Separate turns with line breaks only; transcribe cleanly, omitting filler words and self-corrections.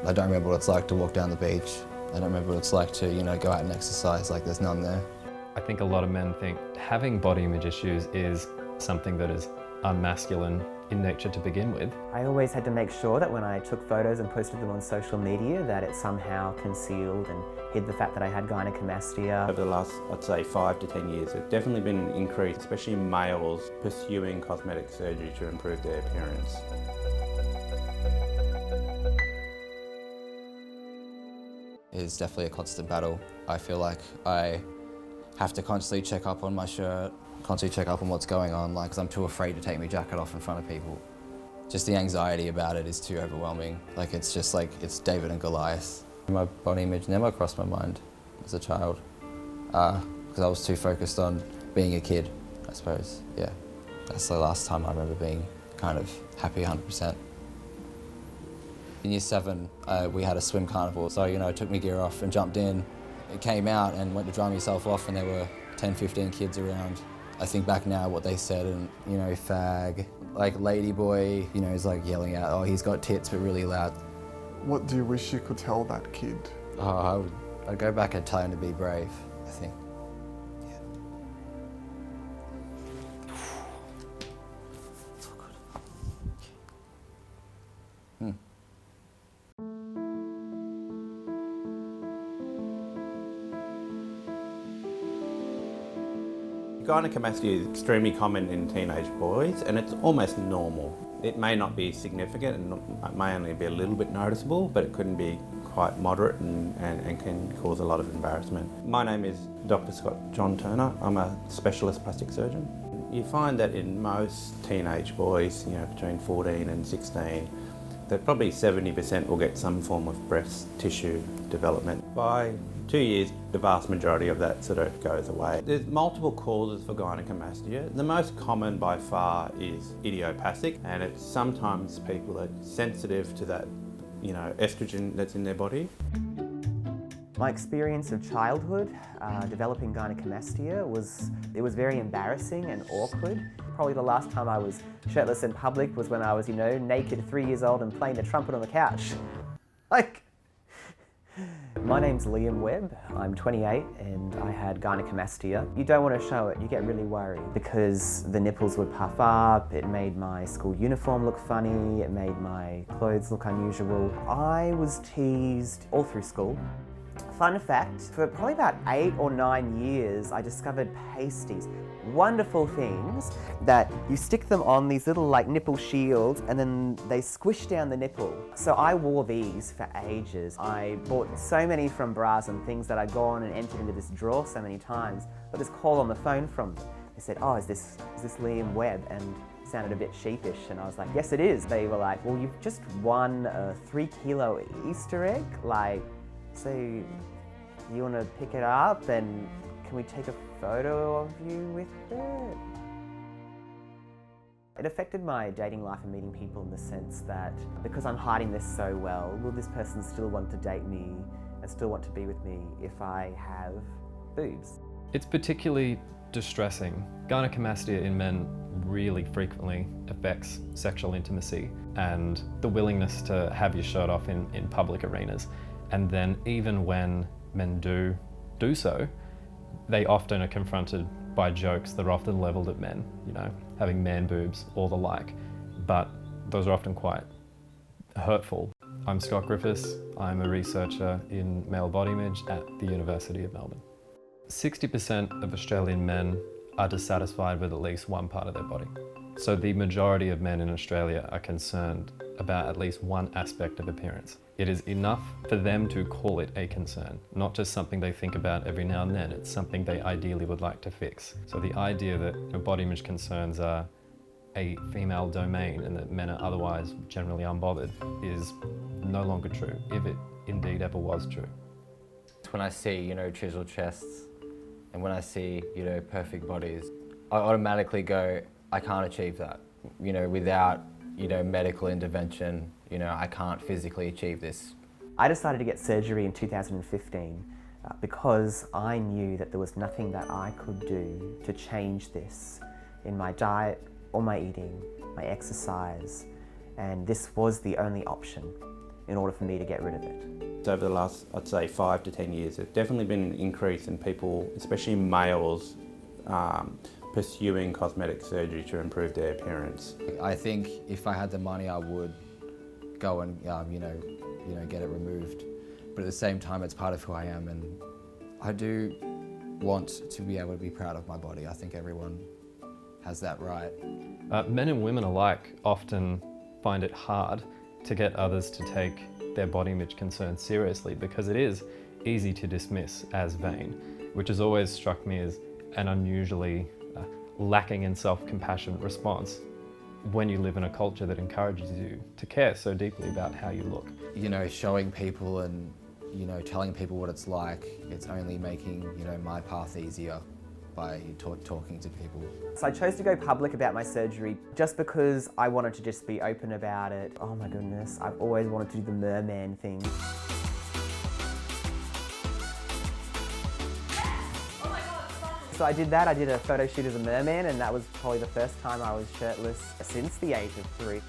I don't remember what it's like to walk down the beach. I don't remember what it's like to, go out and exercise, like there's none there.
I think a lot of men think having body image issues is something that is unmasculine in nature to begin with.
I always had to make sure that when I took photos and posted them on social media that it somehow concealed and hid the fact that I had gynecomastia.
Over the last, I'd say 5 to 10 years, there's definitely been an increase, especially in males pursuing cosmetic surgery to improve their appearance.
It is definitely a constant battle. I feel like I have to constantly check up on my shirt, constantly check up on what's going on, because I'm too afraid to take my jacket off in front of people. Just the anxiety about it is too overwhelming. It's just like, it's David and Goliath. My body image never crossed my mind as a child, because I was too focused on being a kid, I suppose, yeah. That's the last time I remember being kind of happy 100%. In year 7, we had a swim carnival, so I took my gear off and jumped in. It came out and went to dry myself off, and there were 10, 15 kids around. I think back now what they said, and fag, ladyboy, is yelling out, oh, he's got tits, but really loud.
What do you wish you could tell that kid?
Oh, I'd go back and tell him to be brave, I think. Yeah. It's all good.
Gynecomastia is extremely common in teenage boys and it's almost normal. It may not be significant and it may only be a little bit noticeable, but it can be quite moderate and can cause a lot of embarrassment. My name is Dr. Scott John Turner. I'm a specialist plastic surgeon. You find that in most teenage boys, between 14 and 16, that probably 70% will get some form of breast tissue development. By 2 years, the vast majority of that sort of goes away. There's multiple causes for gynecomastia. The most common by far is idiopathic, and it's sometimes people are sensitive to that, estrogen that's in their body.
My experience of childhood, developing gynecomastia, was very embarrassing and awkward. Probably the last time I was shirtless in public was when I was, naked, 3 years old and playing the trumpet on the couch. My name's Liam Webb, I'm 28 and I had gynecomastia. You don't want to show it, you get really worried because the nipples would puff up, it made my school uniform look funny, it made my clothes look unusual. I was teased all through school. Fun fact, for probably about 8 or 9 years, I discovered pasties. Wonderful things that you stick them on these little nipple shields and then they squish down the nipple. So I wore these for ages. I bought so many from bras and things that I'd gone and entered into this drawer so many times. Got this call on the phone from them. They said, oh, is this Liam Webb? And sounded a bit sheepish and I was like, yes it is. They were like, well you've just won a 3-kilo Easter egg. So you want to pick it up and can we take a photo of you with it? It affected my dating life and meeting people in the sense that because I'm hiding this so well, will this person still want to date me and still want to be with me if I have boobs?
It's particularly distressing. Gynecomastia in men really frequently affects sexual intimacy and the willingness to have your shirt off in public arenas. And then even when men do so, they often are confronted by jokes that are often leveled at men, having man boobs or the like, but those are often quite hurtful. I'm Scott Griffiths. I'm a researcher in male body image at the University of Melbourne. 60% of Australian men are dissatisfied with at least one part of their body. So the majority of men in Australia are concerned about at least one aspect of appearance. It is enough for them to call it a concern, not just something they think about every now and then. It's something they ideally would like to fix. So the idea that body image concerns are a female domain and that men are otherwise generally unbothered is no longer true, if it indeed ever was true.
When I see, chiseled chests and when I see, perfect bodies, I automatically go, I can't achieve that, without, medical intervention. I can't physically achieve this.
I decided to get surgery in 2015 because I knew that there was nothing that I could do to change this in my diet or my eating, my exercise, and this was the only option. in order for me to get rid of it.
Over the last, I'd say, 5 to 10 years, there's definitely been an increase in people, especially males, pursuing cosmetic surgery to improve their appearance.
I think if I had the money, I would go and get it removed. But at the same time, it's part of who I am, and I do want to be able to be proud of my body. I think everyone has that right.
Men and women alike often find it hard to get others to take their body image concerns seriously because it is easy to dismiss as vain, which has always struck me as an unusually lacking in self-compassion response when you live in a culture that encourages you to care so deeply about how you look.
Showing people and telling people what it's like, it's only making my path easier by talking to people.
So I chose to go public about my surgery just because I wanted to just be open about it. Oh my goodness, I've always wanted to do the merman thing. So I did that, I did a photo shoot as a merman, and that was probably the first time I was shirtless since the age of 3.